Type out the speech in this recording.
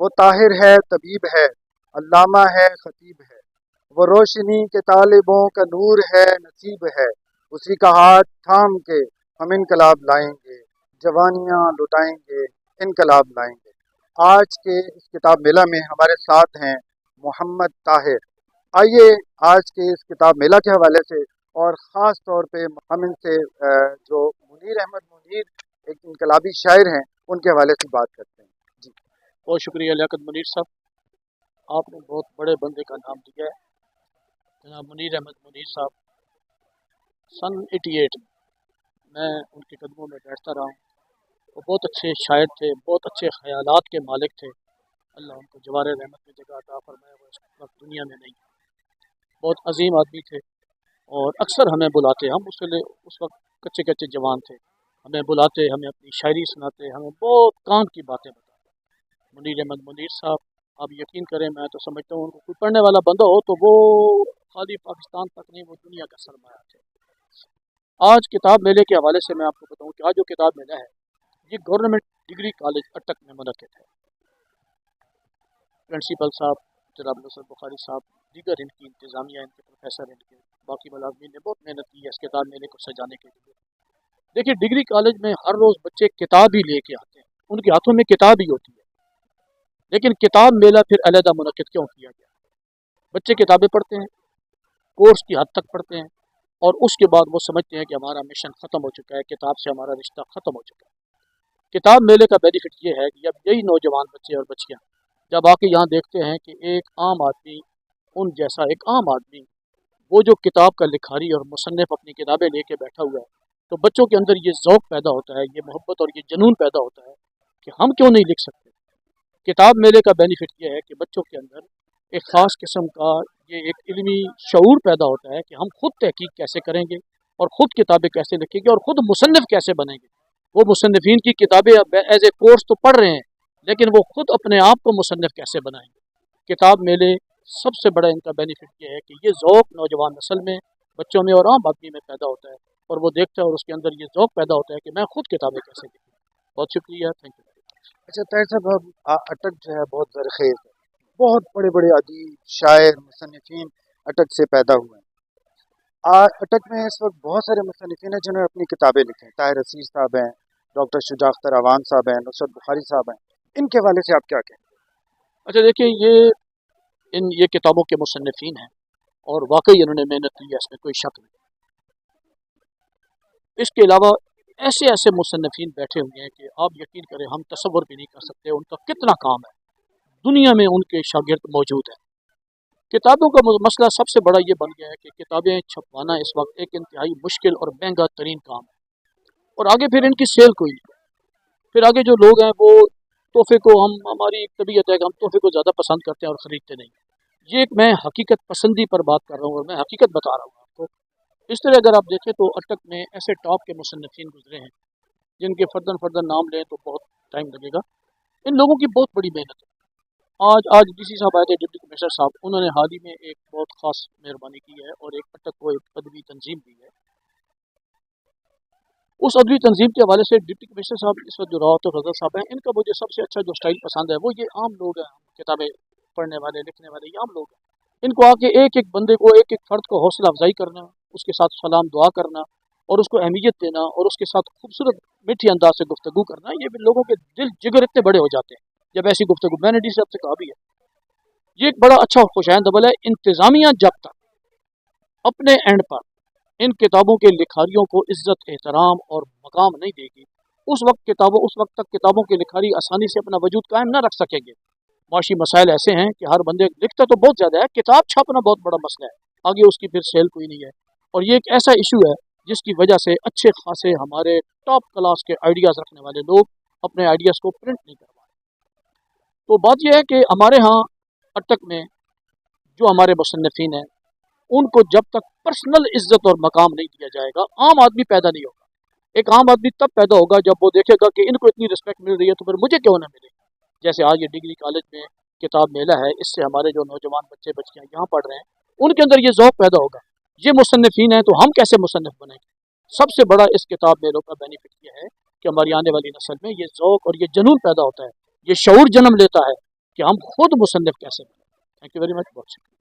وہ طاہر ہے طبیب ہے، علامہ ہے خطیب ہے، وہ روشنی کے طالبوں کا نور ہے نصیب ہے، اسی کا ہاتھ تھام کے ہم انقلاب لائیں گے، جوانیاں لٹائیں گے، انقلاب لائیں گے۔ آج کے اس کتاب میلہ میں ہمارے ساتھ ہیں محمد طاہر۔ آئیے آج کے اس کتاب میلہ کے حوالے سے اور خاص طور پہ ہم ان سے جو منیر احمد منیر ایک انقلابی شاعر ہیں ان کے حوالے سے بات کرتے ہیں۔ جی بہت شکریہ لیاقت منیر صاحب، آپ نے بہت بڑے بندے کا نام دیا ہے۔ جناب منیر احمد منیر صاحب سن 88 میں ان کے قدموں میں بیٹھتا رہا ہوں۔ وہ بہت اچھے شاعر تھے، بہت اچھے خیالات کے مالک تھے۔ اللہ ان کو جوار رحمت میں جگہ عطا فرمائے، وہ اس وقت دنیا میں نہیں۔ بہت عظیم آدمی تھے اور اکثر ہمیں بلاتے، ہم اس وقت کچے کچے جوان تھے، ہمیں بلاتے، ہمیں اپنی شاعری سناتے، ہمیں بہت کام کی باتیں بتاتے۔ منیر احمد منیر صاحب، آپ یقین کریں، میں تو سمجھتا ہوں ان کو کوئی پڑھنے والا بندہ ہو تو وہ خالی پاکستان تک نہیں، وہ دنیا کا سرمایہ تھے۔ آج کتاب میلے کے حوالے سے میں آپ کو بتاؤں کہ آج جو کتاب میلہ ہے یہ گورنمنٹ ڈگری کالج اٹک میں منعقد ہے۔ پرنسپل صاحب جناب نصرت بخاری صاحب، دیگر ان کی انتظامیہ، ان کے پروفیسر، ان کے باقی ملازمین نے بہت محنت کی ہے اس کتاب میلے کو سجانے کے لیے۔ دیکھیے ڈگری کالج میں ہر روز بچے کتاب ہی لے کے آتے ہیں، ان کے ہاتھوں میں کتاب ہی ہوتی ہے، لیکن کتاب میلہ پھر علیحدہ منعقد کیوں کیا گیا؟ بچے کتابیں پڑھتے ہیں، کورس کی حد تک پڑھتے ہیں، اور اس کے بعد وہ سمجھتے ہیں کہ ہمارا مشن ختم ہو چکا ہے، کتاب سے ہمارا رشتہ ختم ہو چکا ہے۔ کتاب میلے کا بینیفٹ یہ ہے کہ اب یہی نوجوان بچے اور بچیاں جب آ کے یہاں دیکھتے ہیں کہ ایک عام آدمی، ان جیسا ایک عام آدمی، وہ جو کتاب کا لکھاری اور مصنف اپنی کتابیں لے کے بیٹھا ہوا ہے، تو بچوں کے اندر یہ ذوق پیدا ہوتا ہے، یہ محبت اور یہ جنون پیدا ہوتا ہے کہ ہم کیوں نہیں لکھ سکتے۔ کتاب میلے کا بینیفٹ یہ ہے کہ بچوں کے اندر ایک خاص قسم کا یہ ایک علمی شعور پیدا ہوتا ہے کہ ہم خود تحقیق کیسے کریں گے اور خود کتابیں کیسے لکھیں گے اور خود مصنف کیسے بنیں گے۔ وہ مصنفین کی کتابیں ایز اے کورس تو پڑھ رہے ہیں، لیکن وہ خود اپنے آپ کو مصنف کیسے بنائیں گے۔ کتاب میلے سب سے بڑا ان کا بینیفٹ یہ ہے کہ یہ ذوق نوجوان نسل میں، بچوں میں اور عام آدمی میں پیدا ہوتا ہے، اور وہ دیکھتا ہے اور اس کے اندر یہ ذوق پیدا ہوتا ہے کہ میں خود کتابیں کیسے لکھوں۔ بہت شکریہ، تھینک یو۔ اچھا طاہر صاحب، اٹک جو ہے بہت زرخیز ہے، بہت بڑے بڑے ادیب شاعر مصنفین اٹک سے پیدا ہوئے ہیں۔ اٹک میں اس وقت بہت سارے مصنفین ہیں جنہوں نے اپنی کتابیں لکھی ہیں۔ طاہر عزیز صاحب ہیں، ڈاکٹر شجاع اختر اعوان صاحب ہیں، نصرت بخاری صاحب ہیں، ان کے حوالے سے آپ کیا کہیں؟ اچھا دیکھیے، یہ کتابوں کے مصنفین ہیں اور واقعی انہوں نے محنت کی ہے، اس میں کوئی شک نہیں۔ اس کے علاوہ ایسے ایسے مصنفین بیٹھے ہوئے ہیں کہ آپ یقین کریں ہم تصور بھی نہیں کر سکتے ان کا کتنا کام ہے، دنیا میں ان کے شاگرد موجود ہیں۔ کتابوں کا مسئلہ سب سے بڑا یہ بن گیا ہے کہ کتابیں چھپوانا اس وقت ایک انتہائی مشکل اور مہنگا ترین کام ہے، اور آگے پھر ان کی سیل کوئی نہیں۔ پھر آگے جو لوگ ہیں وہ تحفے کو، ہماری ایک طبیعت ہے کہ ہم تحفے کو زیادہ پسند کرتے ہیں اور خریدتے نہیں۔ یہ ایک میں حقیقت پسندی پر بات کر رہا ہوں اور میں حقیقت بتا رہا ہوں آپ کو۔ اس طرح اگر آپ دیکھیں تو اٹک میں ایسے ٹاپ کے مصنفین گزرے ہیں جن کے فردن نام لیں تو بہت ٹائم لگے گا۔ ان لوگوں کی بہت بڑی محنت ہے۔ آج ڈی سی صاحب آئے تھے، ڈپٹی کمشنر صاحب، انہوں نے حال ہی میں ایک بہت خاص مہربانی کی ہے اور ایک اٹک کو ایک ادبی تنظیم دی ہے۔ اس ادبی تنظیم کے حوالے سے ڈپٹی کمشنر صاحب اس وقت جو راحت اور رضا صاحب ہیں، ان کا مجھے سب سے اچھا جو سٹائل پسند ہے وہ یہ عام لوگ ہیں، کتابیں پڑھنے والے لکھنے والے، یہ عام لوگ ہیں۔ ان کو آ کے ایک ایک بندے کو، ایک ایک فرد کو حوصلہ افزائی کرنا، اس کے ساتھ سلام دعا کرنا اور اس کو اہمیت دینا اور اس کے ساتھ خوبصورت میٹھی انداز سے گفتگو کرنا، یہ بھی لوگوں کے دل جگر اتنے بڑے ہو جاتے ہیں جب ایسی گفتگو، میں نے ڈی صاحب سے کہا بھی ہے، یہ ایک بڑا اچھا اور خوشائند عمل ہے۔ انتظامیہ جب تک اپنے اینڈ پر ان کتابوں کے لکھاریوں کو عزت، احترام اور مقام نہیں دے گی، اس وقت تک کتابوں کے لکھاری آسانی سے اپنا وجود قائم نہ رکھ سکیں گے۔ معاشی مسائل ایسے ہیں کہ ہر بندے لکھتا تو بہت زیادہ ہے، کتاب چھاپنا بہت بڑا مسئلہ ہے، آگے اس کی پھر سیل کوئی نہیں ہے، اور یہ ایک ایسا ایشو ہے جس کی وجہ سے اچھے خاصے ہمارے ٹاپ کلاس کے آئیڈیاز رکھنے والے لوگ اپنے آئیڈیاز کو پرنٹ نہیں کروا رہے۔ تو بات یہ ہے کہ ہمارے ہاں اٹک میں جو ہمارے مصنفین ہیں ان کو جب تک پرسنل عزت اور مقام نہیں دیا جائے گا، عام آدمی پیدا نہیں ہوگا۔ ایک عام آدمی تب پیدا ہوگا جب وہ دیکھے گا کہ ان کو اتنی رسپیکٹ مل رہی ہے تو پھر مجھے کیوں نہ ملے۔ جیسے آج یہ ڈگری کالج میں کتاب میلہ ہے، اس سے ہمارے جو نوجوان بچے بچیاں یہاں پڑھ رہے ہیں ان کے اندر یہ ذوق پیدا ہوگا، یہ مصنفین ہیں تو ہم کیسے مصنف بنیں گے۔ سب سے بڑا اس کتاب میلوں کا بینیفٹ یہ ہے کہ ہماری آنے والی نسل میں یہ ذوق اور یہ جنون پیدا ہوتا ہے، یہ شعور جنم لیتا ہے کہ ہم خود مصنف کیسے بنیں. Thank you very much. بہت شکریہ.